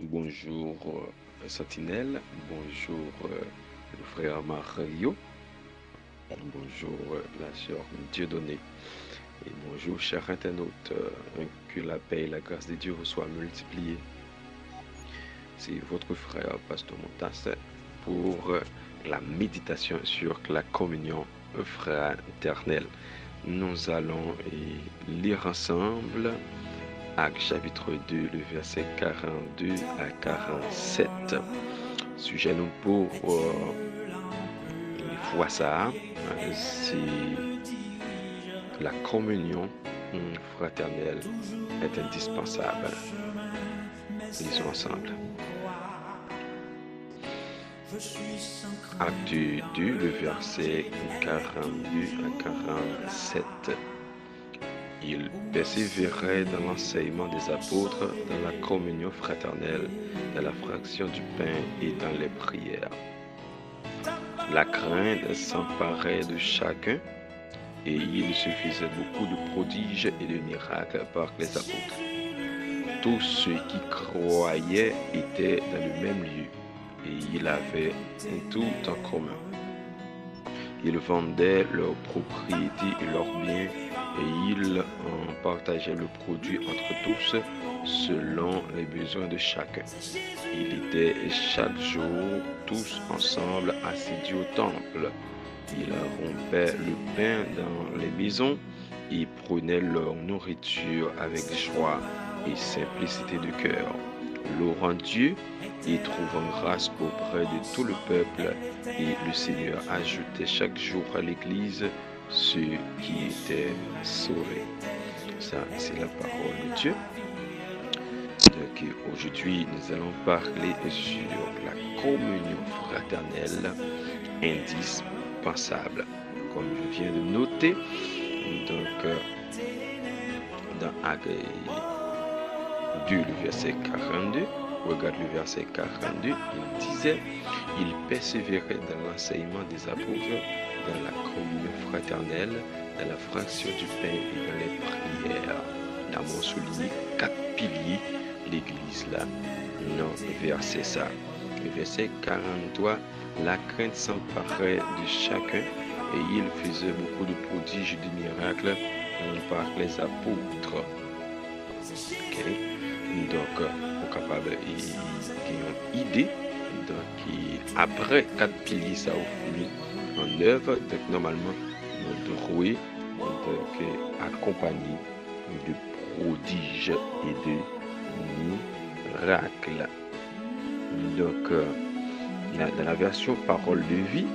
Bonjour Sentinelle, bonjour le frère Mario, bonjour la sœur Dieudonné et bonjour chers internautes, que la paix et la grâce de Dieu vous soient multipliées. C'est votre frère Pasteur Montas pour la méditation sur la communion fraternelle. Nous allons lire ensemble Actes chapitre 2, le verset 42 à 47. Sujet nous pour voir ça, c'est la communion fraternelle est indispensable. Lisons ensemble. Acte 2, le verset 42 à 47. Il persévérait dans l'enseignement des apôtres, dans la communion fraternelle, dans la fraction du pain et dans les prières. La crainte s'emparait de chacun et il se faisait beaucoup de prodiges et de miracles par les apôtres. Tous ceux qui croyaient étaient dans le même lieu et ils avaient tout en commun. Ils vendaient leurs propriétés et leurs biens et ils en partageaient le produit entre tous selon les besoins de chacun. Ils étaient chaque jour tous ensemble assidus au temple. Ils rompaient le pain dans les maisons et prenaient leur nourriture avec joie et simplicité de cœur, louant Dieu et trouvant grâce auprès de tout le peuple. Et le Seigneur ajoutait chaque jour à l'Église ceux qui étaient sauvés. Ça, c'est la parole de Dieu. Donc, aujourd'hui, nous allons parler sur la communion fraternelle indispensable. Comme je viens de noter, donc, dans Actes 2, le verset 42, regarde le verset 42, il disait, il persévérait dans l'enseignement des apôtres, dans la communion fraternelle, dans la fraction du pain et dans les prières. Nous avons souligné 4 piliers l'église là, non, verset ça. Le verset 43, la crainte s'emparait de chacun et il faisait beaucoup de prodiges et de miracles par les apôtres. Okay. Donc, on est capable d'avoir une idée. Donc, après 4 piliers, ça a mis en œuvre. Donc, normalement, nous devons accompagner de prodiges et de miracles. Donc, dans la version parole de vie,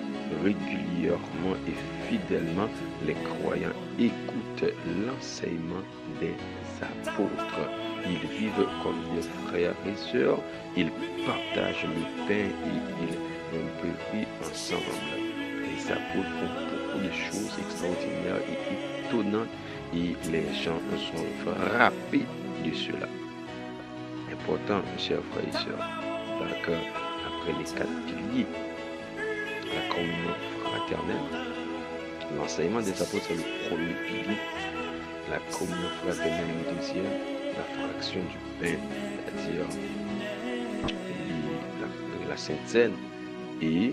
régulièrement et fidèlement, les croyants écoutent l'enseignement des apôtres. Ils vivent comme des frères et sœurs, ils partagent le pain et ils prient ensemble. Les apôtres font beaucoup de choses extraordinaires et étonnantes et les gens sont frappés de cela. Important, chers frères et sœurs, après les 4 piliers, la communion fraternelle, l'enseignement des apôtres c'est le premier pilier, la communion fraternelle le deuxième, la fraction du pain, c'est-à-dire la Sainte Seine, et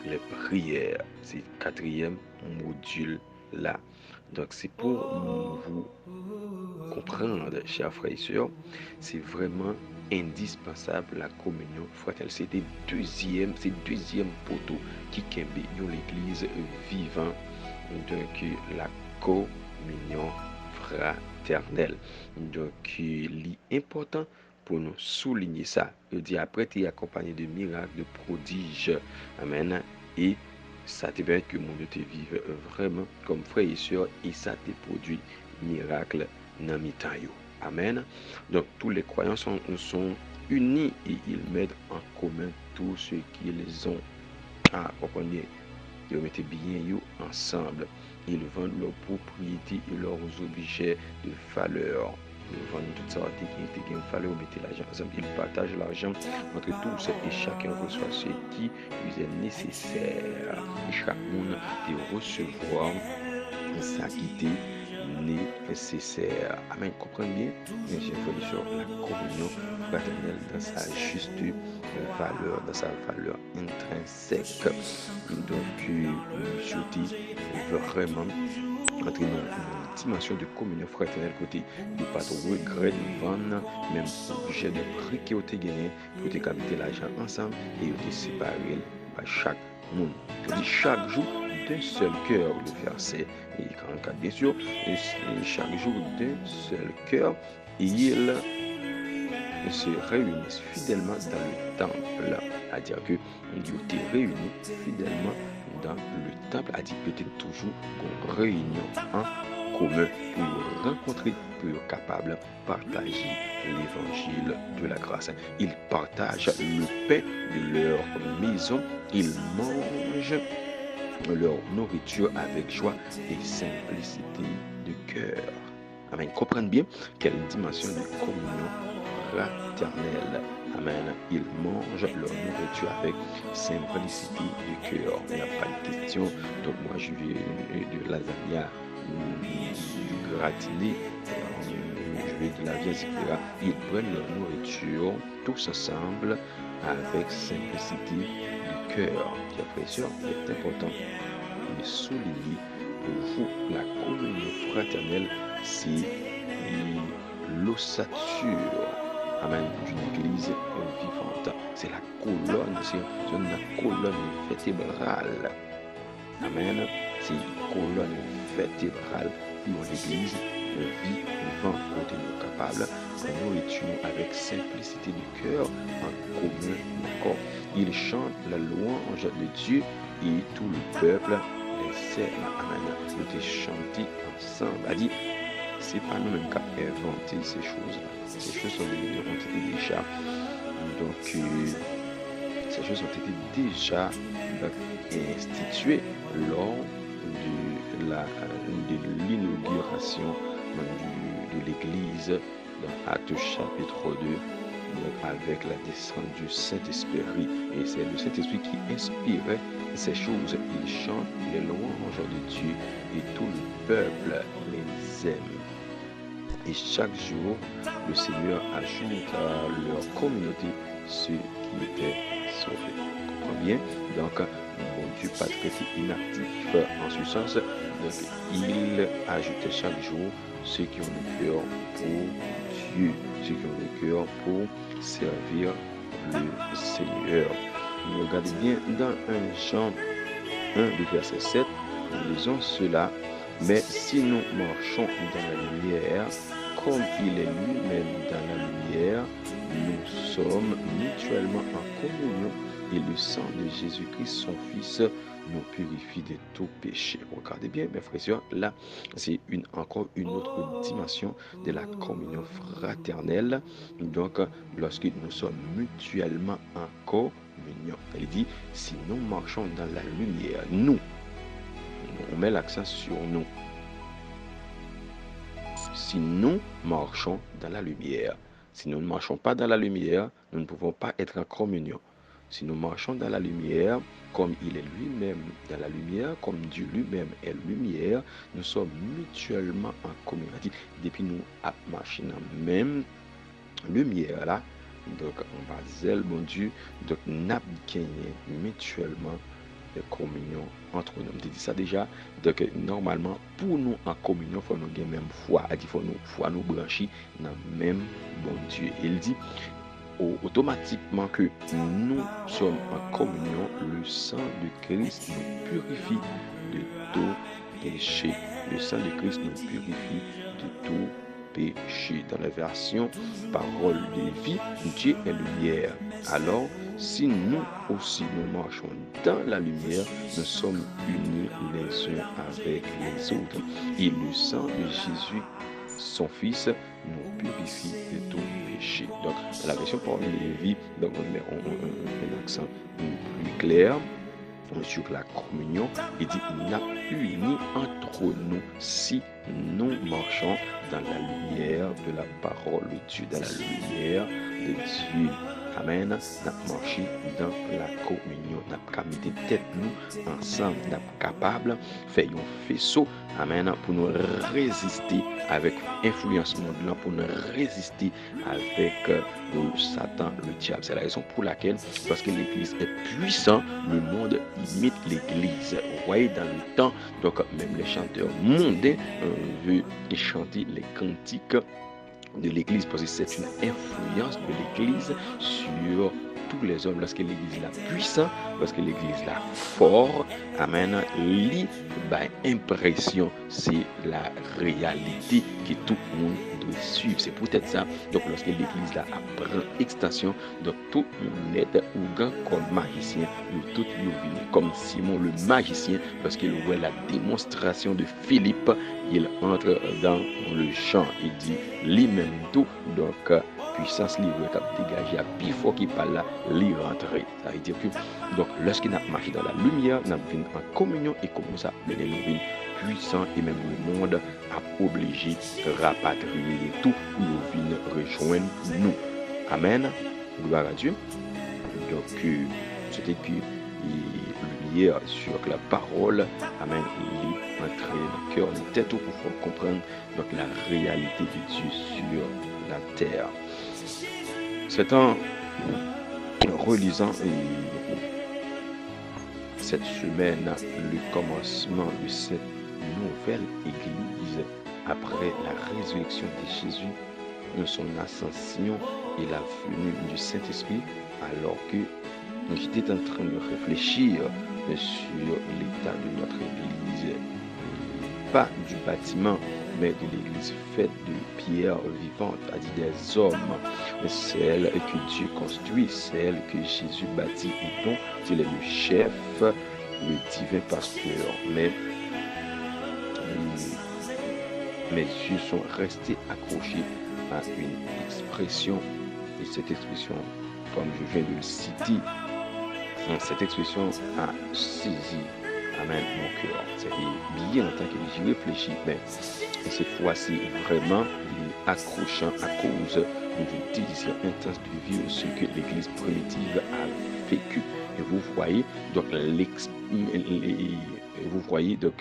les prières, c'est le quatrième module là. Donc c'est pour vous comprendre, chers frères et sœurs, c'est vraiment indispensable la communion fraternelle. C'est le deuxième poteau qui kembe l'église vivant, donc la communion fraternelle. Donc l'important pour nous souligner ça, il dit après tu es accompagné de miracles, de prodiges, amen, et ça te permet que le monde te vive vraiment comme frère et sœur et ça te produit miracle dans mi-temps. Amen. Donc tous les croyants sont unis et ils mettent en commun tout ce qu'ils ont. Comprenez, ils mettent bien ensemble. Ils vendent leurs propriétés et leurs objets de valeur. Ils vendent toutes sortes de valeur, ils mettent l'argent ensemble. Ils partagent l'argent entre tous et chacun reçoit ce qui lui est nécessaire. Et chaque monde de recevoir sa quitté nécessaire. Amen. Comprenez bien, mes chers frères et sœurs, la communion fraternelle dans sa juste valeur, dans sa valeur intrinsèque. Donc, je dis vraiment entrer dans une dimension de communion fraternelle côté de pas de regret de vendre même objet de prix qui ont été gagné pour te capter l'argent ensemble et ont été séparés par chaque monde. Je dis chaque jour d'un seul cœur, le verset et 44 bien sûr, et chaque jour d'un seul cœur, ils se réunissent fidèlement dans le temple, c'est-à-dire que ils étaient réunis fidèlement dans le temple, a dit peut-être toujours une réunion en commun pour rencontrer, pour être capable de partager l'évangile de la grâce. Ils partagent le pain de leur maison, ils mangent leur nourriture avec joie et simplicité de cœur. Amen. Comprenez bien quelle dimension de communion fraternelle. Amen. Ils mangent leur nourriture avec simplicité de cœur. Il n'y a pas de question. Donc moi je vais de lasagna, du gratiné, je vais de la viande, etc. Ils prennent leur nourriture tous ensemble avec simplicité de cœur. Chers frères et sœurs, il est important de souligner pour vous la communion fraternelle, c'est l'ossature, amen, d'une église vivante. C'est la colonne, c'est une colonne vertébrale. Amen. C'est une colonne vertébrale pour l'église vivante, côté nous capable de nourriture avec simplicité de cœur en commun d'accord. Ils chantent la louange de Dieu et tout le peuple les aime. Amen. Ils chantent ensemble. A dit, c'est pas nous-mêmes qui avons inventé ces choses-là. Ces choses ont été déjà. Donc, ces choses ont été déjà instituées lors de l'inauguration de l'Église dans Actes chapitre 2, avec la descente du Saint-Esprit. Et c'est le Saint-Esprit qui inspirait ces choses. Ils chantent les louanges de Dieu et tout le peuple les aime. Et chaque jour, le Seigneur ajoute à leur communauté ceux qui étaient sauvés. Comprenez bien? Donc, mon Dieu pas traité inactif en ce sens. Donc, il ajoutait chaque jour ceux qui ont le cœur pour Dieu, ceux qui ont le cœur pour servir le Seigneur. Nous regardons bien dans 1 Jean 1, le verset 7, nous lisons cela. Mais si nous marchons dans la lumière, comme il est lui-même dans la lumière, nous sommes mutuellement en communion et le sang de Jésus-Christ, son Fils, nous purifie de tout péché. Regardez bien, mes frères et sœurs, là, c'est encore une autre dimension de la communion fraternelle. Donc, lorsque nous sommes mutuellement en communion, il dit, si nous marchons dans la lumière, on met l'accent sur nous. Si nous marchons dans la lumière, si nous ne marchons pas dans la lumière, nous ne pouvons pas être en communion. Si nous marchons dans la lumière, comme il est lui-même dans la lumière, comme Dieu lui-même est lumière, nous sommes mutuellement en communion. Depuis nous marchons dans la même lumière là, donc on va zèle bon Dieu, donc nous avons gagné mutuellement de communion entre nous. On dit ça déjà. Donc normalement pour nous en communion, il faut nous gagner même foi. Il faut nous brancher dans le même bon Dieu. Il dit automatiquement que nous sommes en communion, le sang de Christ nous purifie de tout péché. Le sang de Christ nous purifie de tout péché. Dans la version parole de vie, Dieu est lumière. Alors, si nous aussi nous marchons dans la lumière, nous sommes unis les uns avec les autres. Et le sang de Jésus, son Fils, nous purifie de tout péché. Donc, dans la version parole de vie, donc on met un accent plus clair sur la communion. Il dit, il n'y a uni entre nous si nous marchons dans la lumière de la parole de Dieu, dans la lumière de Dieu. Amen. N'a marché dans la communion. N'a pas mis tête nous ensemble. N'a capable faire un faisceau. Amen. Pour nous résister avec influence mondiale, pour nous résister avec le Satan, le diable. C'est la raison pour laquelle, parce que l'Église est puissante, le monde imite l'Église. Vous voyez, dans le temps, donc même les chanteurs mondains veulent chanter les cantiques de l'Église, parce que c'est une influence de l'Église sur tous les hommes. Lorsque l'Église est puissante, lorsque l'Église est fort, amen, impression, c'est la réalité que tout le monde doit suivre. C'est peut-être ça. Donc lorsque l'Église là prend extension, donc tout le monde est ou grand comme magicien, nous tout nous venons comme Simon le magicien, parce qu'il voit la démonstration de Philippe, il entre dans le champ, il dit lui-même tout, donc puissance libre qui dégagé à plus fort qui parle là, l'y rentrer. Ça veut dire que donc lorsqu'il a marché dans la lumière, nous venu en communion et comme ça, nous venu puissant et même le monde a obligé de rapatrier tout pour nous venir rejoindre nous. Amen. Gloire à Dieu. Donc c'était que lumière sur la parole, amen, il est entré dans le cœur, dans la tête pour pouvoir comprendre donc la réalité de Dieu sur la terre. C'est en relisant cette semaine le commencement de cette nouvelle église après la résurrection de Jésus, son ascension et la venue du Saint-Esprit, alors que j'étais en train de réfléchir sur l'état de notre église, pas du bâtiment, mais de l'église faite de pierres vivantes, c'est-à-dire des hommes, celle que Dieu construit, celle que Jésus bâtit et dont il est le chef, le divin pasteur. Mais mes yeux sont restés accrochés à une expression, et cette expression, comme je viens de le citer, cette expression a saisi, amen, mon cœur. C'est bien longtemps que j'y réfléchis, mais cette fois-ci, vraiment, il est accrochant à cause du désir intense de vivre ce que l'Église primitive a vécu. Et vous voyez, donc,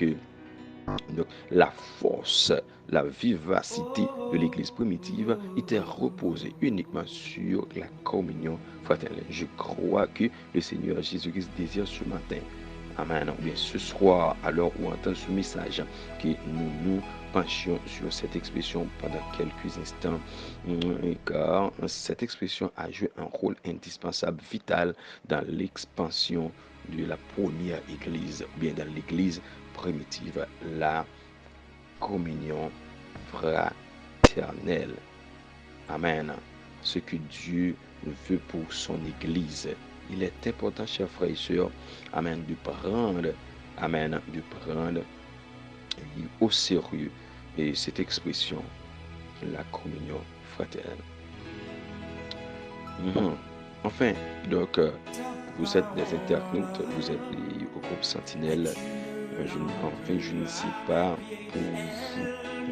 donc la force, la vivacité de l'Église primitive était reposée uniquement sur la communion fraternelle. Je crois que le Seigneur Jésus-Christ désire ce matin, amen, ou bien ce soir, alors où entend ce message, que nous nous penchions sur cette expression pendant quelques instants, car cette expression a joué un rôle indispensable, vital dans l'expansion de la première Église, ou bien dans l'Église primitive, la communion fraternelle. Amen. Ce que Dieu veut pour son Église. Il est important, chers frères et sœurs, amen, de prendre au sérieux et cette expression, la communion fraternelle. Enfin, donc, vous êtes des internautes, vous êtes au groupe Sentinelle. Je ne sais pas pour vous,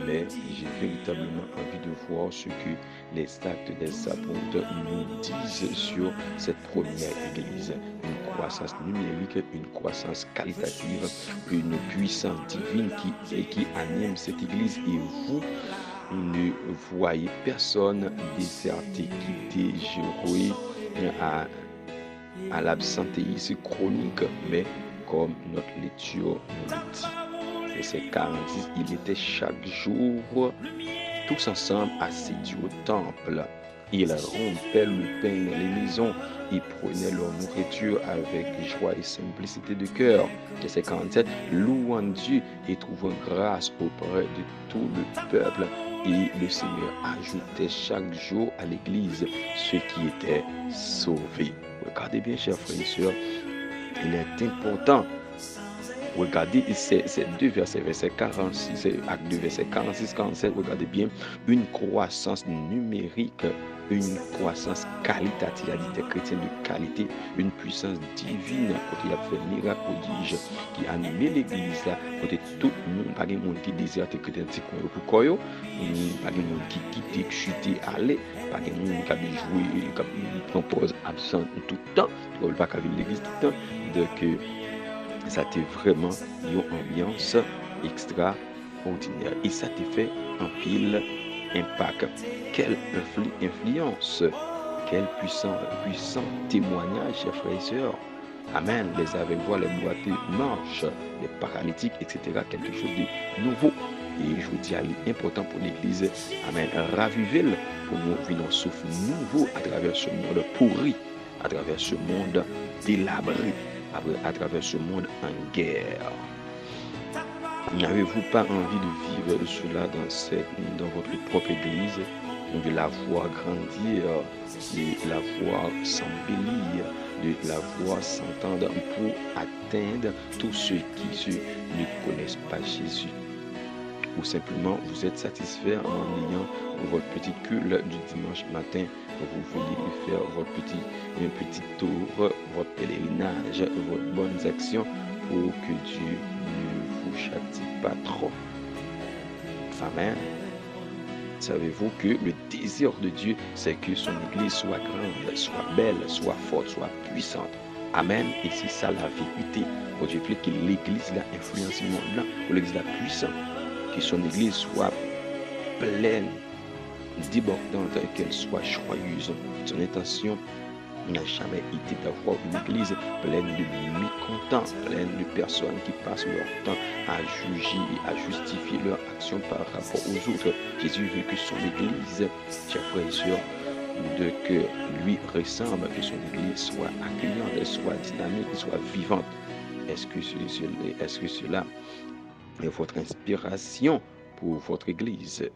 mais j'ai véritablement envie de voir ce que les actes des apôtres nous disent sur cette première église. Une croissance numérique, une croissance qualitative, une puissance divine qui anime cette église. Et vous ne voyez personne déserter, quitter, jouer à l'absentéisme chronique, mais comme notre lecture nous le dit. Et ces 46, ils étaient chaque jour tous ensemble assidus au temple. Ils rompaient le pain dans les maisons. Ils prenaient leur nourriture avec joie et simplicité de cœur. Verset 47, louant Dieu et trouvant grâce auprès de tout le peuple. Et le Seigneur ajoutait chaque jour à l'église ceux qui étaient sauvés. Regardez bien, chers frères et sœurs, il est important. Regardez ces deux versets, verset 46, acte 2, verset 46-47, regardez bien, une croissance numérique, une croissance qualitative, il y a des chrétiens de qualité, une puissance divine, quand il a fait miracle prodige, qui a animé l'église là, côté tout le monde, pas de monde qui désire être chrétien pour quoi, pas de monde qui quitte, chuter, aller, pas de monde qui a joué, qui compose absent tout le temps, qui ne pas qu'à vivre l'église tout le temps. Donc, ça a été vraiment une ambiance extraordinaire. Et ça t'a fait un pile impact. Quelle influence, quel puissant témoignage, chers frères et sœurs. Amen. Les aveugles, les boiteux marchent, les paralytiques, etc. Quelque chose de nouveau. Et je vous dis, c'est important pour l'Église. Amen. Ravivez-le pour nous vivre un souffle nouveau à travers ce monde pourri, à travers ce monde délabré, à travers ce monde en guerre. N'avez-vous pas envie de vivre cela dans votre propre église, de la voir grandir, de la voir s'embellir, de la voir s'entendre pour atteindre tous ceux qui ne connaissent pas Jésus? Ou simplement vous êtes satisfait en ayant votre petit culte du dimanche matin, vous voulez faire votre petit tour, votre pèlerinage, vos bonnes actions pour que Dieu ne vous châtie pas trop. Amen. Savez-vous que le désir de Dieu, c'est que son église soit grande, soit belle, soit forte, soit puissante. Amen. Et c'est ça la vérité. Pour Dieu plaît que l'église là influence le monde là, pour l'église là puissante, que son église soit pleine, débordante, qu'elle soit joyeuse. Son intention n'a jamais été d'avoir une église pleine de mécontents, pleine de personnes qui passent leur temps à juger et à justifier leur action par rapport aux autres. Jésus veut que son église, chers frères et sœurs, que lui ressemble, que son église soit accueillante, soit dynamique, soit vivante. Est-ce que cela est votre inspiration pour votre église?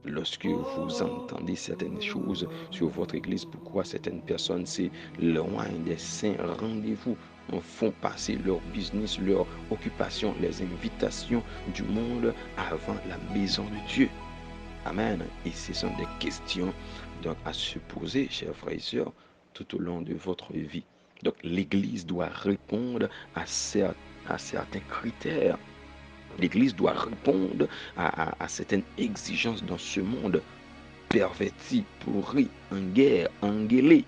Lorsque vous entendez certaines choses sur votre église, pourquoi certaines personnes s'éloignent des saints rendez-vous, font passer leur business, leur occupation, les invitations du monde avant la maison de Dieu. Amen. Et ce sont des questions donc à se poser, chers frères et sœurs, tout au long de votre vie. Donc l'église doit répondre à certains critères. L'Église doit répondre à certaines exigences dans ce monde perverti, pourri, en guerre, engueulé.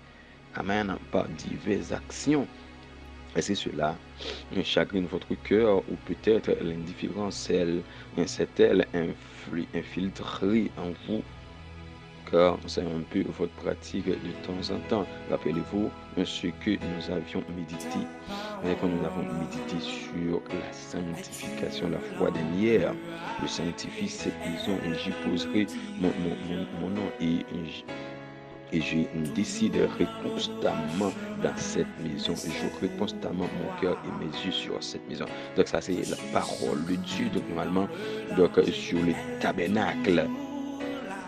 Amen. Par diverses actions. Et c'est cela, chagrine votre cœur, ou peut-être l'indifférence, s'est-elle infiltrée en vous, car c'est un peu votre pratique de temps en temps. Rappelez-vous ce que nous avions médité. Et quand nous avons médité sur la sanctification, la foi dernière, je sanctifie cette maison et j'y poserai mon nom et je déciderai constamment dans cette maison. J'aurai constamment mon cœur et mes yeux sur cette maison. Donc ça c'est la parole de Dieu. Donc normalement, sur le tabernacle.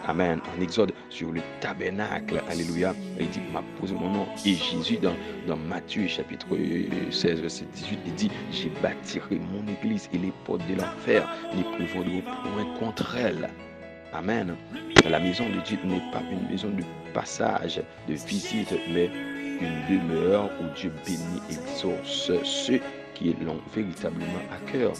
Amen. En Exode, sur le tabernacle, alléluia, il dit, m'a posé mon nom. Et Jésus, dans Matthieu, chapitre 16, verset 18, il dit, j'ai bâtirai mon église et les portes de l'enfer ne prévaudront point contre elle. Amen. La maison de Dieu n'est pas une maison de passage, de visite, mais une demeure où Dieu bénit et exauce ceux qui l'ont véritablement à cœur.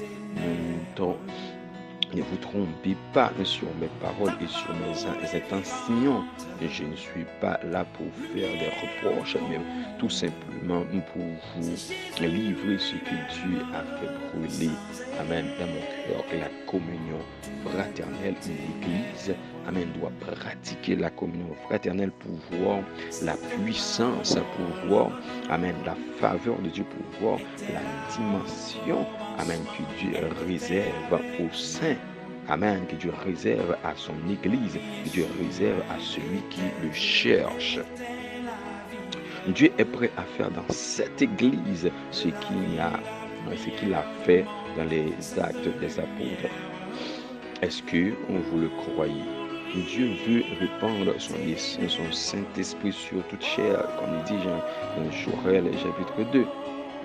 Ne vous trompez pas sur mes paroles et sur mes intentions. Je ne suis pas là pour faire des reproches, mais tout simplement pour vous livrer ce que Dieu a fait brûler. Amen. Dans mon cœur, la communion fraternelle, l'Église, amen, doit pratiquer la communion fraternelle pour voir la puissance, pour voir, amen, la faveur de Dieu, pour voir la dimension, amen, que Dieu réserve aux saints. Amen, que Dieu réserve à son Église, que Dieu réserve à celui qui le cherche. Dieu est prêt à faire dans cette Église ce qu'il a fait dans les actes des apôtres. Est-ce que vous le croyez? Dieu veut répandre son Saint-Esprit sur toute chair, comme il dit dans Joël chapitre 2.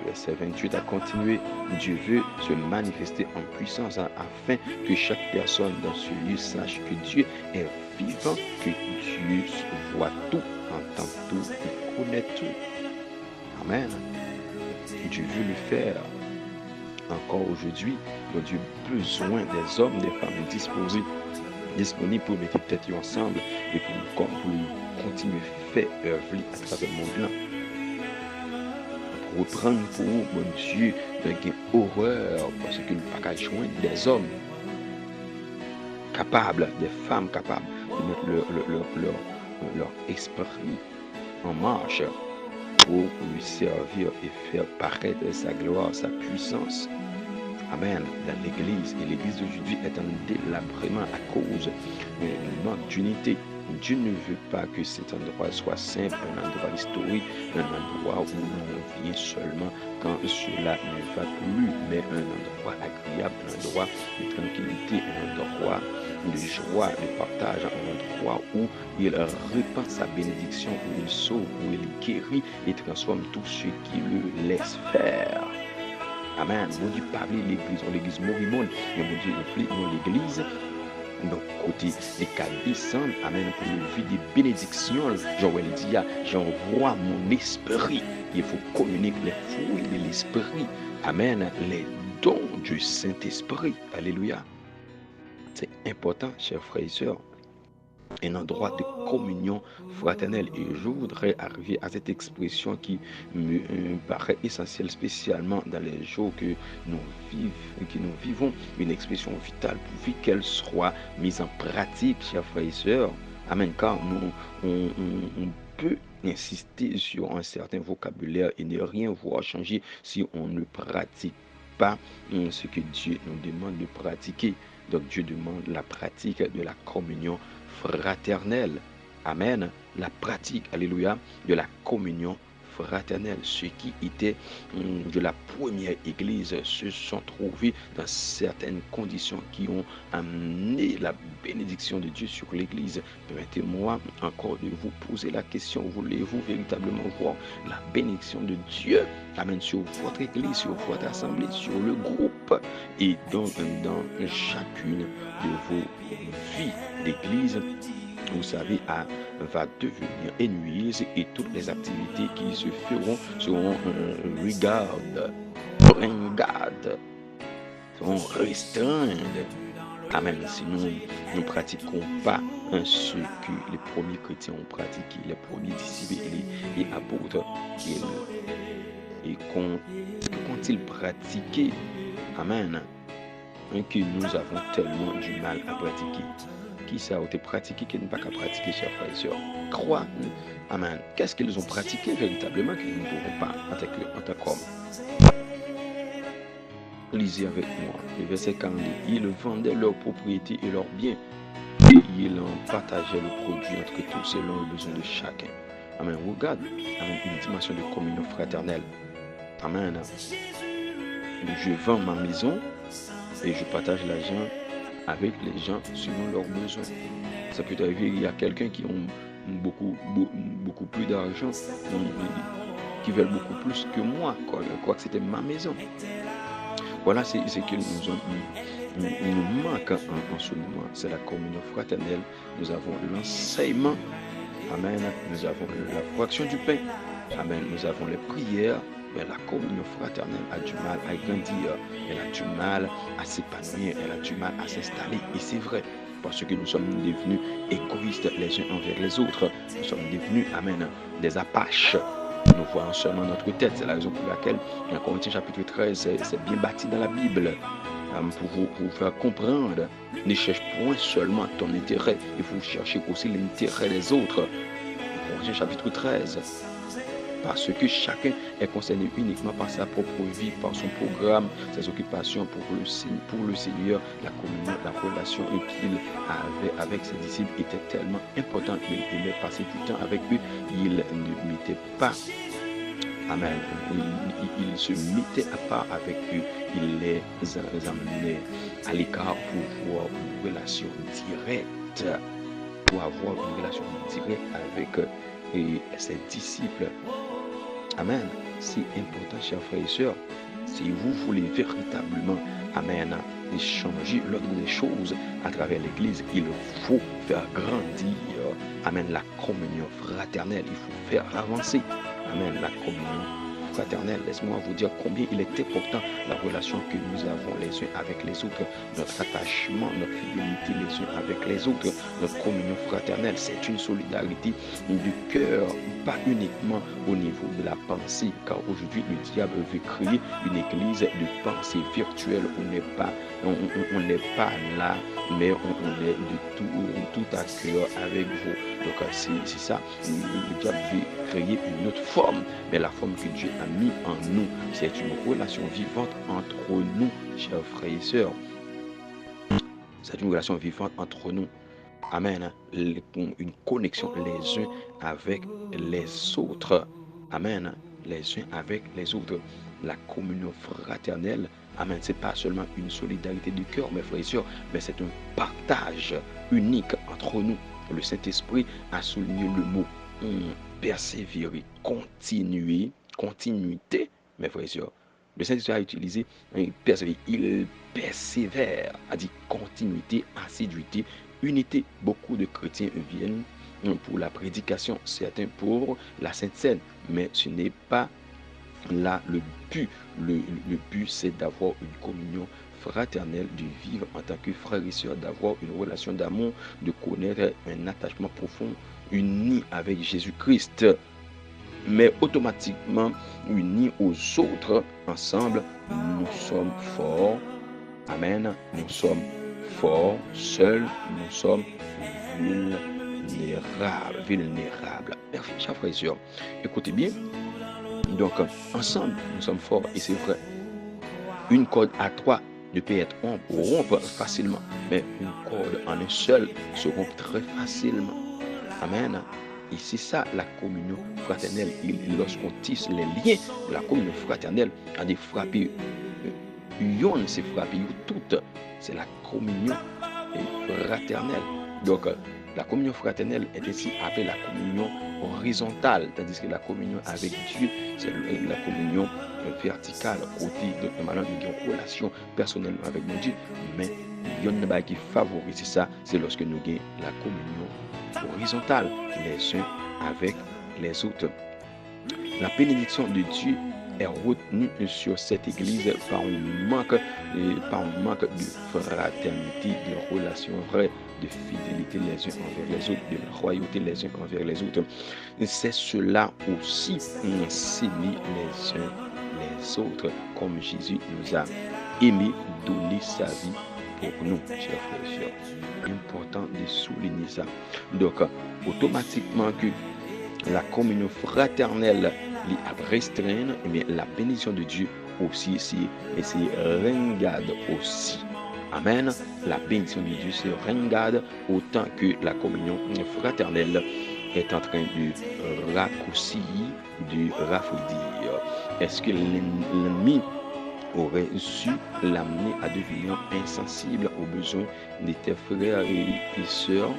Verset 28 a continué. Dieu veut se manifester en puissance afin que chaque personne dans ce lieu sache que Dieu est vivant, que Dieu voit tout, entend tout et connaît tout. Amen. Dieu veut le faire. Encore aujourd'hui, nous avons besoin des hommes, des femmes disposés, disponibles pour mettre tête ensemble et pour continuer à faire œuvre à travers le monde là. Pour reprendre pour vous, mon Dieu, une horreur parce que nous ne pouvons pas joindre des hommes capables, des femmes capables de mettre leur esprit en marche pour lui servir et faire paraître sa gloire, sa puissance. Amen. Dans l'Église. Et l'Église d'aujourd'hui est en délabrement à cause du manque d'unité. Dieu ne veut pas que cet endroit soit simple, un endroit historique, un endroit où on vient seulement quand cela ne va plus, mais un endroit agréable, un endroit de tranquillité, un endroit de joie, de partage, un endroit où il répand sa bénédiction, où il sauve, où il guérit et transforme tous ceux qui le laissent faire. Amen. Mon Dieu, parler l'église moribonde, mais mon Dieu, il l'église. Donc, côté des cas descendent, amen, pour le vie des bénédictions. Joël dit, j'envoie mon esprit. Il faut communiquer les fruits de l'esprit. Amen. Les dons du Saint-Esprit. Alléluia. C'est important, chers frères et sœurs. Un endroit de communion fraternelle. Et je voudrais arriver à cette expression qui me paraît essentielle, spécialement dans les jours que nous vivons, une expression vitale pour qu'elle soit mise en pratique, chers frères et sœurs. Amen, car on peut insister sur un certain vocabulaire et ne rien voir changer si on ne pratique pas ce que Dieu nous demande de pratiquer. Donc Dieu demande la pratique de la communion fraternelle. Amen. La pratique, alléluia, de la communion fraternelle. Ceux qui étaient de la première église se sont trouvés dans certaines conditions qui ont amené la bénédiction de Dieu sur l'église. Permettez-moi encore de vous poser la question, voulez-vous véritablement voir la bénédiction de Dieu, amen, sur votre église, sur votre assemblée, sur le groupe et dans chacune de vos vies d'église? Vous savez, va devenir ennuyeuse et toutes les activités qui se feront seront ringardes, seront restreintes. Amen. Si nous ne pratiquons pas ce que les premiers chrétiens ont pratiqué, les premiers disciples et apôtres, et qu'ont-ils pratiqué? Amen. Que nous avons tellement du mal à pratiquer. Qui ça a été pratiqué, qui n'est pas qu'à pratiquer, chers frères et sœurs? Crois, amen. Qu'est-ce qu'ils ont pratiqué véritablement que nous ne pouvons pas en tant qu'hommes? Lisez avec moi le verset 42. Ils vendaient leurs propriétés et leurs biens et ils en partageaient le produit entre tous selon le besoin de chacun. Amen. Regarde, amen, une dimension de communion fraternelle. Amen. Je vends ma maison et je partage l'argent avec les gens selon leurs besoins. Ça peut arriver, il y a quelqu'un qui ont beaucoup plus d'argent, qui veulent beaucoup plus que moi, quoi que c'était ma maison. Voilà, c'est ce qui nous manque en ce moment. C'est la communion fraternelle. Nous avons l'enseignement. Amen. Nous avons la fraction du pain. Amen. Nous avons les prières. Mais la communion fraternelle a du mal à grandir, elle a du mal à s'épanouir, elle a du mal à s'installer. Et c'est vrai, parce que nous sommes devenus égoïstes les uns envers les autres. Nous sommes devenus, amen, des apaches. Nous voyons seulement notre tête. C'est la raison pour laquelle, dans Corinthiens chapitre 13, c'est bien bâti dans la Bible. Pour vous faire comprendre, ne cherche point seulement ton intérêt, il faut chercher aussi l'intérêt des autres. Corinthiens chapitre 13. Parce que chacun est concerné uniquement par sa propre vie, par son programme, ses occupations pour le Seigneur, la communion, la relation qu'il avait avec ses disciples était tellement importante. Il aimait passer du temps avec eux. Il ne mettait pas, amen, il se mettait à part avec eux. Il les amenait à l'écart pour avoir une relation directe, avec ses disciples. Amen. C'est important, chers frères et sœurs. Si vous voulez véritablement, amen, changer l'ordre des choses à travers l'Église. Il faut faire grandir, amen, la communion fraternelle. Il faut faire avancer, amen, la communion fraternelle. Laisse-moi vous dire combien il est important la relation que nous avons les uns avec les autres, notre attachement, notre fidélité les uns avec les autres, notre communion fraternelle. C'est une solidarité du cœur, pas uniquement au niveau de la pensée, car aujourd'hui le diable veut créer une église de pensée virtuelle où on n'est pas là, mais on est de tout à cœur avec vous. Donc c'est ça, le diable veut créer une autre forme, mais la forme que Dieu a mis en nous, c'est une relation vivante entre nous, chers frères et sœurs. C'est une relation vivante entre nous. Amen. Une connexion les uns avec les autres. Amen. Les uns avec les autres. La communion fraternelle. Amen. C'est pas seulement une solidarité du cœur, mes frères et sœurs, mais c'est un partage unique entre nous. Le Saint-Esprit a souligné le mot persévérer, continuer, continuité, mes frères et sœurs. Le Saint-Esprit a utilisé persévérer. Il persévère, a dit continuité, assiduité, unité. Beaucoup de chrétiens viennent pour la prédication, certains pour la Sainte Seine, mais ce n'est pas là le but. Le but, c'est d'avoir une communion fraternelle, de vivre en tant que frères et sœurs, d'avoir une relation d'amour, de connaître un attachement profond, uni avec Jésus-Christ, mais automatiquement unis aux autres. Ensemble, nous sommes forts. Amen. Nous sommes forts. Seuls, nous sommes vulnérables. Merci, chers frères et sœurs. Écoutez bien. Donc, ensemble, nous sommes forts. Et c'est vrai. Une corde à trois ne peut être rompue facilement. Mais une corde en un seul se rompt très facilement. Amen. Et c'est ça la communion fraternelle. Lorsqu'on tisse les liens de la communion fraternelle, à des frapper, c'est frapper toutes. C'est la communion fraternelle. Donc, la communion fraternelle est ainsi appelée la communion horizontale, tandis que la communion avec Dieu, c'est la communion verticale, côté de maintenant une relation personnelle avec mon Dieu. Mais il y a une chose qui favorise ça, c'est lorsque nous avons la communion horizontale, les uns avec les autres. La bénédiction de Dieu est retenue sur cette église par un manque de fraternité, de relations vraies, de fidélité les uns envers les autres, de loyauté les uns envers les autres. C'est cela aussi, s'aimer les uns les autres, comme Jésus nous a aimé, donné sa vie pour nous, chers frères et sœurs. Important de souligner ça. Donc, automatiquement que la communion fraternelle est restreinte, mais la bénédiction de Dieu aussi, c'est ringade aussi. Amen. La bénédiction de Dieu se ringade autant que la communion fraternelle est en train de raccourcir, de rafraîchir. Est-ce que l'ennemi aurait su l'amener à devenir insensible aux besoins de tes frères et sœurs?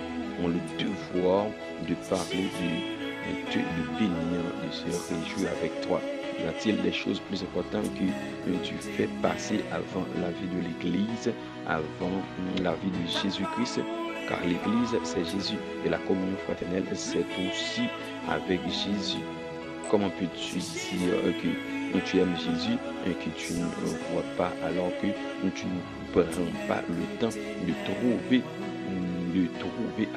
Ont le devoir de parler, de bénir, de se réjouir avec toi. Y a-t-il des choses plus importantes que tu fais passer avant la vie de l'Église, avant la vie de Jésus-Christ? Car l'Église, c'est Jésus. Et la communion fraternelle, c'est aussi avec Jésus. Comment peux-tu dire que tu aimes Jésus et que tu ne le vois pas alors que tu ne prends pas le temps de trouver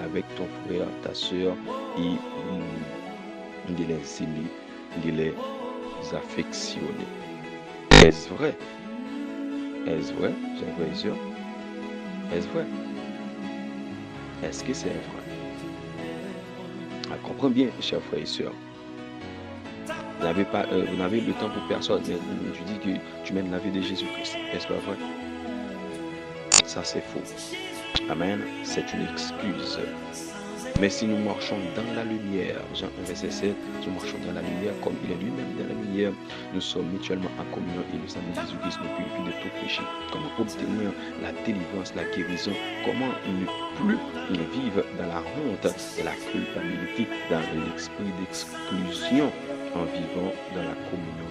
avec ton frère, ta soeur et de les aimer, de les affectionner? Est-ce vrai? Est-ce vrai, chers frères et sœurs? Est-ce vrai? Est-ce que c'est vrai? Comprends bien, chers frères et sœurs. Vous n'avez le temps pour personne, mais tu dis que tu mènes la vie de Jésus-Christ. Est-ce pas vrai? Ça, c'est faux. Amen. C'est une excuse. Mais si nous marchons dans la lumière, Jean 1, verset 7, nous marchons dans la lumière comme il est lui-même dans la lumière. Nous sommes mutuellement en communion et le sang de Jésus-Christ nous purifie de tout péché. Comment obtenir la délivrance, la guérison? Comment ne plus vivre dans la honte, dans la culpabilité, dans l'esprit d'exclusion, en vivant dans la communion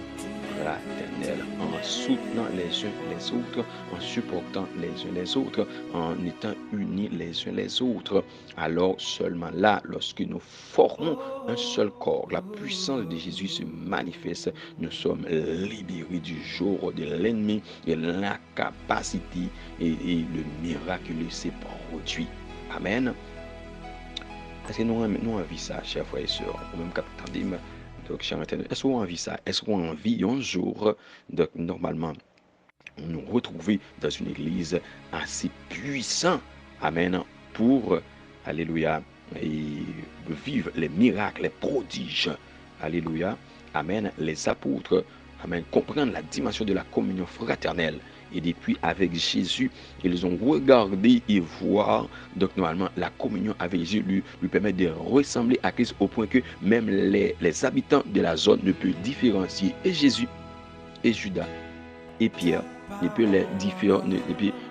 fraternelle, en soutenant les uns les autres, en supportant les uns les autres, en étant unis les uns les autres. Alors seulement là, lorsque nous formons un seul corps, la puissance de Jésus se manifeste, nous sommes libérés du jour de l'ennemi et l'incapacité et le miraculeux s'est produit. Amen. Est-ce que nous avons envie ça, chers frères et sœurs, ou même attendez, donc, chers internautes, est-ce qu'on a envie ça? Est-ce qu'on a envie un jour, donc, normalement, nous retrouver dans une église assez puissante, amen, pour, alléluia, et vivre les miracles, les prodiges, alléluia, amen, les apôtres, amen, comprendre la dimension de la communion fraternelle. Et depuis, avec Jésus, ils ont regardé et voir, donc normalement, la communion avec Jésus lui permet de ressembler à Christ au point que même les habitants de la zone ne peuvent différencier et Jésus et Judas et Pierre, ne peuvent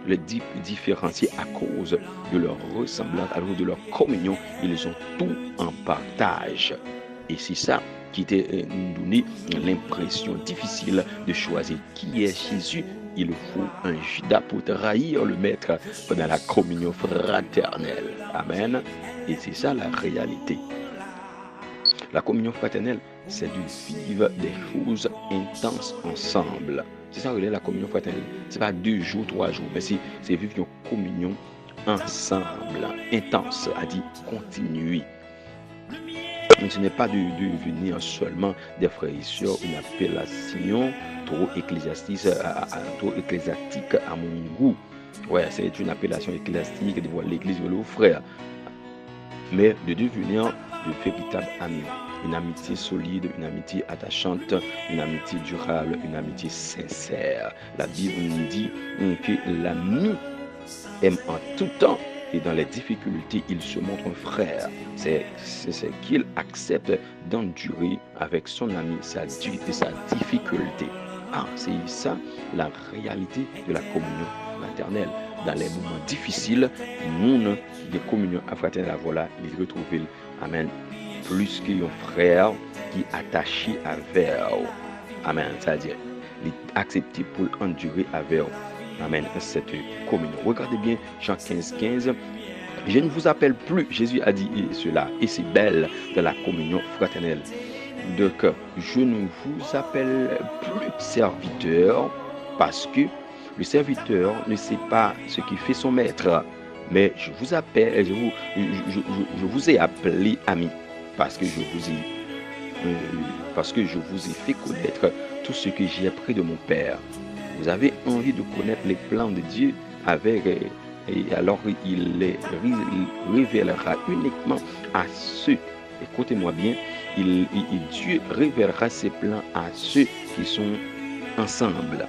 les différencier à cause de leur ressemblance, à cause de leur communion. Ils ont tout en partage. Et c'est ça qui t'a donné l'impression difficile de choisir qui est Jésus. Il faut un Judas pour trahir le maître pendant la communion fraternelle. Amen. Et c'est ça la réalité. La communion fraternelle, c'est de vivre des choses intenses ensemble. C'est ça la communion fraternelle. Ce n'est pas 2 jours, 3 jours, mais c'est vivre une communion ensemble, intense, à dire continuer. Ce n'est pas de devenir seulement des frères et sœurs, une appellation trop ecclésiastique à mon goût. Ouais, c'est une appellation ecclésiastique de voir l'église de nos frères. Mais de devenir de véritables amis. Une amitié solide, une amitié attachante, une amitié durable, une amitié sincère. La Bible nous dit que l'ami aime en tout temps. Et dans les difficultés, il se montre un frère. C'est qu'il accepte d'endurer avec son ami sa difficulté. Ah, c'est ça la réalité de la communion fraternelle. Dans les moments difficiles, nous, de communion fraternelle, voilà, les retrouver, amen, plus qu'un frère qui est attaché avec eux. Amen, c'est-à-dire, accepter pour endurer avec eux. Amen, cette communion. Regardez bien Jean 15:15. Je ne vous appelle plus, Jésus a dit cela, et c'est belle de la communion fraternelle. Donc, je ne vous appelle plus serviteur, parce que le serviteur ne sait pas ce qui fait son maître. Mais je vous appelle, je vous ai appelé ami, parce que je vous ai fait connaître tout ce que j'ai appris de mon Père. Vous avez envie de connaître les plans de Dieu et alors il les révélera uniquement à ceux, écoutez-moi bien, Dieu révélera ses plans à ceux qui sont ensemble,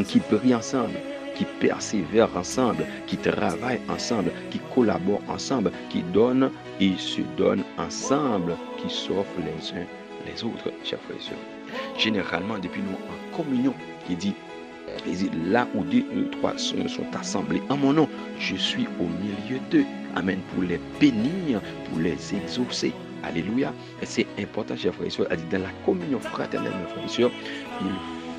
qui prient ensemble, qui persévèrent ensemble, qui travaillent ensemble, qui collaborent ensemble, qui donnent et se donnent ensemble, qui s'offrent les uns les autres, chers frères et sœurs. Généralement, depuis nous en communion, il dit là où 2 ou 3 sont assemblés en mon nom, je suis au milieu d'eux. Amen. Pour les bénir, pour les exaucer. Alléluia. Et c'est important, chers frères et sœurs, dans la communion fraternelle, mes frères et sœurs, il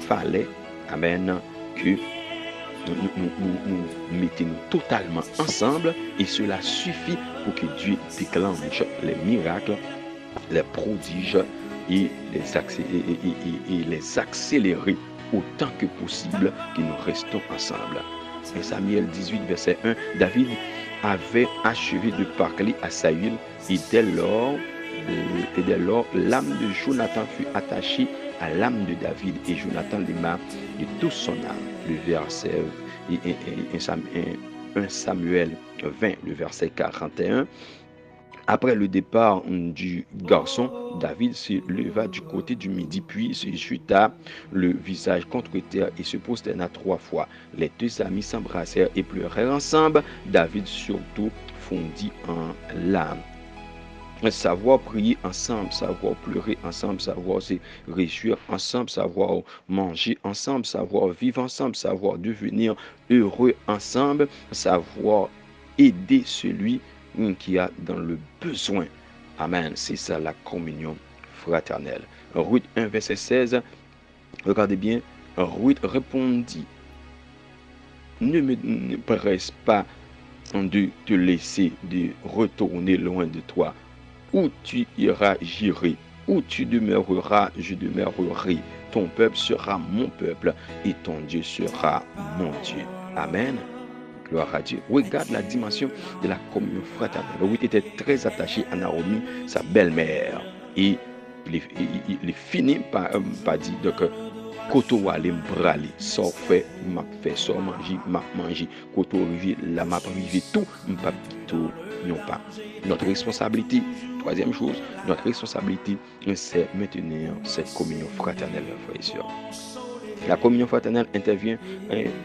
fallait, amen, que nous mettions totalement ensemble, et cela suffit pour que Dieu déclenche les miracles, les prodiges et les accélérer autant que possible, que nous restons ensemble. En Samuel 18, verset 1, David avait achevé de parler à Saül, et dès lors, l'âme de Jonathan fut attachée à l'âme de David, et Jonathan l'aima de toute son âme. Le verset 1 Samuel 20, le verset 41. Après le départ du garçon, David se leva du côté du midi, puis se jeta le visage contre terre et se prosterna 3 fois. Les 2 amis s'embrassèrent et pleurèrent ensemble. David surtout fondit en larmes. Savoir prier ensemble, savoir pleurer ensemble, savoir se réjouir ensemble, savoir manger ensemble, savoir vivre ensemble, savoir devenir heureux ensemble, savoir aider celui qui a dans le besoin. Amen. C'est ça la communion fraternelle. Ruth 1, verset 16. Regardez bien. Ruth répondit, ne presse pas de te laisser de retourner loin de toi. Où tu iras, j'irai. Où tu demeureras, je demeurerai. Ton peuple sera mon peuple et ton Dieu sera mon Dieu. Amen. Gloire à Dieu. Regarde la dimension de la communion fraternelle. Ruth était très attaché à Naomi, sa belle-mère. Et il finit par dire donc, koto wale m'brale, so fait, m'a fait, so m'a mangé, koto rive, la m'a privé tout, m'a tout, non pas. Notre responsabilité, troisième chose, notre responsabilité, c'est maintenir cette communion fraternelle, frères et sœurs. La communion fraternelle intervient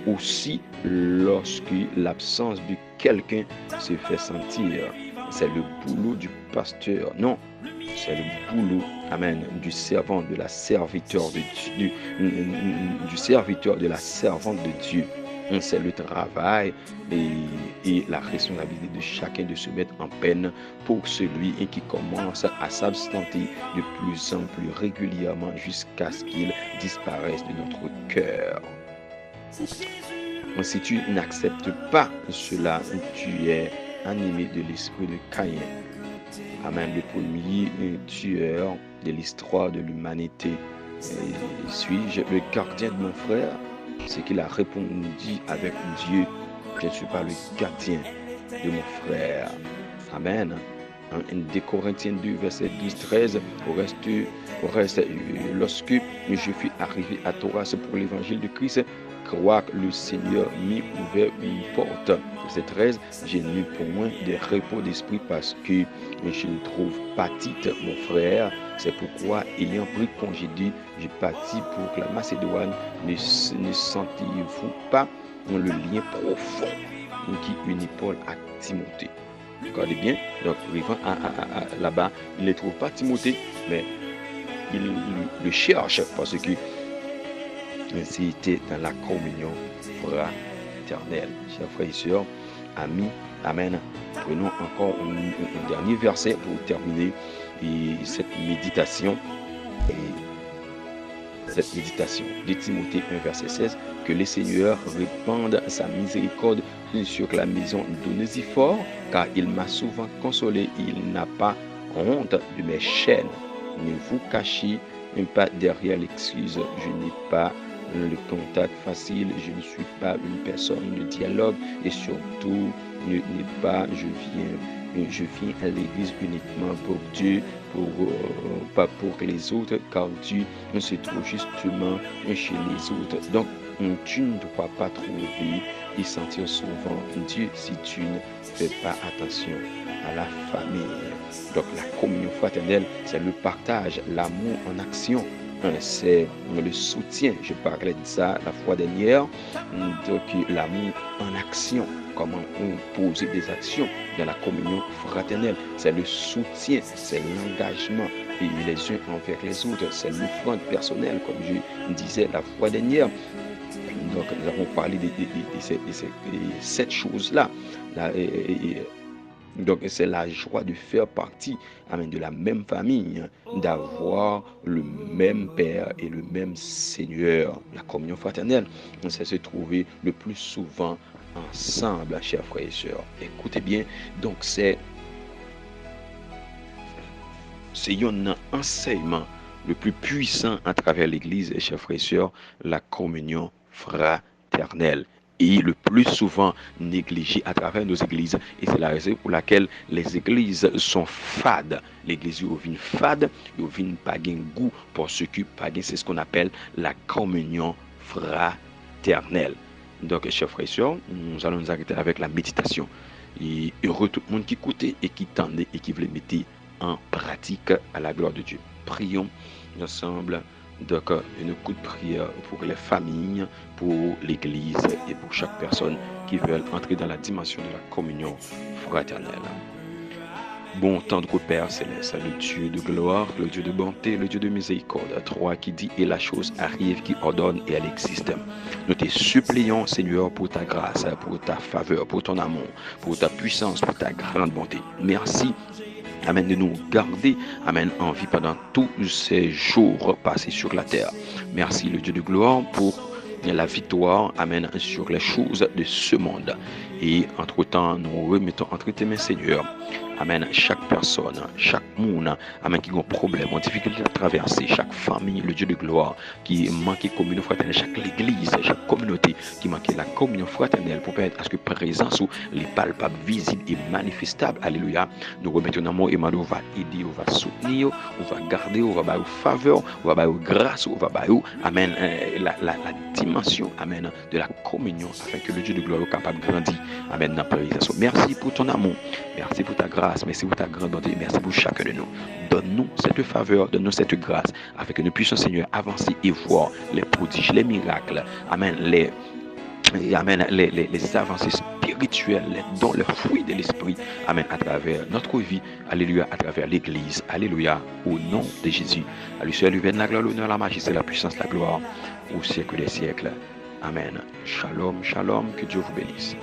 aussi lorsque l'absence de quelqu'un se fait sentir. C'est le boulot du pasteur. Non, c'est le boulot, amen, du servant, de la serviteur de Dieu, du serviteur, de la servante de Dieu. C'est le travail et la responsabilité de chacun de se mettre en peine pour celui qui commence à s'absenter de plus en plus régulièrement jusqu'à ce qu'il disparaisse de notre cœur. Si tu n'acceptes pas cela, tu es animé de l'esprit de Caïn. Amen. Le premier tueur de l'histoire de l'humanité. Suis-je le gardien de mon frère? C'est qu'il a répondu avec Dieu. Je ne suis pas le gardien de mon frère. Amen. En 2 Corinthiens 2, verset 12-13, au reste, lorsque je suis arrivé à Troas pour l'évangile de Christ, crois que le Seigneur m'y ouvert une porte. Verset 13, j'ai nu pour moi des repos d'esprit parce que je ne trouve pas Tite, mon frère. C'est pourquoi, ayant pris congé d'eux, je partis pour la Macédoine. Ne sentez-vous pas le lien profond qui unit Paul à Timothée? Regardez bien, donc là-bas, il ne trouve pas Timothée, mais il le cherche parce que c'était dans la communion fraternelle. Chers frères et sœurs, amis, amen. Prenons encore un dernier verset pour terminer cette méditation. Cette méditation de Timothée 1, verset 16, que le Seigneur répande sa miséricorde sur la maison d'Onésiphore, car il m'a souvent consolé, il n'a pas honte de mes chaînes. Ne vous cachez pas derrière l'excuse, je n'ai pas le contact facile, je ne suis pas une personne de dialogue et surtout je viens à l'église uniquement pour Dieu, pas pour les autres, car Dieu se trouve justement chez les autres. Donc, tu ne dois pas trouver et sentir souvent Dieu si tu ne fais pas attention à la famille. Donc, la communion fraternelle, c'est le partage, l'amour en action. C'est le soutien, je parlais de ça la fois dernière, donc l'amour en action, comment on pose des actions dans la communion fraternelle, c'est le soutien, c'est l'engagement et les uns envers les autres, c'est l'offrande personnelle, comme je disais la fois dernière. Donc nous avons parlé de ces 7 choses-là. Donc c'est la joie de faire partie de la même famille, d'avoir le même Père et le même Seigneur. La communion fraternelle, c'est se trouver le plus souvent ensemble, chers frères et sœurs. Écoutez bien, donc c'est un enseignement le plus puissant à travers l'Église, chers frères et sœurs, la communion fraternelle. Et le plus souvent négligé à travers nos églises. Et c'est la raison pour laquelle les églises sont fades. L'église est fade, il n'y a pas de goût pour ce qui c'est ce qu'on appelle la communion fraternelle. Donc, chers frères et sœurs, nous allons nous arrêter avec la méditation. Et heureux tout le monde qui écoutait et qui tendait et qui voulait mettre en pratique à la gloire de Dieu. Prions ensemble. Donc, une coup de prière pour les familles, pour l'Église et pour chaque personne qui veut entrer dans la dimension de la communion fraternelle. Bon, tendre Père céleste, le Dieu de gloire, le Dieu de bonté, le Dieu de miséricorde, toi qui dis et la chose arrive, qui ordonne et elle existe. Nous te supplions, Seigneur, pour ta grâce, pour ta faveur, pour ton amour, pour ta puissance, pour ta grande bonté. Merci. Amen, de nous garder, Amen, en vie pendant tous ces jours passés sur la terre. Merci, le Dieu de gloire, pour la victoire, Amen, sur les choses de ce monde. Et entre-temps, nous remettons entre tes mains, Seigneur, Amen, chaque personne, chaque monde, Amen, qui a un problème, une difficulté à traverser, chaque famille, le Dieu de gloire, qui manque de communion fraternelle, chaque église, chaque communauté, qui manque la communion fraternelle pour permettre à ce que présence ou les palpables, visibles et manifestables, alléluia, nous remettons dans mon et on va aider, on va soutenir, on va garder, on va bailler faveur, on va bailler grâce, on va bailler, Amen, la dimension, Amen, de la communion, afin que le Dieu de gloire soit capable de grandir, Amen, dans la présentation. Merci pour ton amour, merci pour ta grâce, merci pour ta grande bonté, merci pour chacun de nous. Donne-nous cette faveur, donne-nous cette grâce, afin que nous puissions, Seigneur, avancer et voir les prodiges, les miracles, Amen, les avancées spirituelles, les dons, les fruits de l'esprit, Amen, à travers notre vie, alléluia, à travers l'église, alléluia, au nom de Jésus. À lui seul lui vienne la gloire, l'honneur, la majesté, la puissance, la gloire, au siècle des siècles. Amen. Shalom, shalom, que Dieu vous bénisse.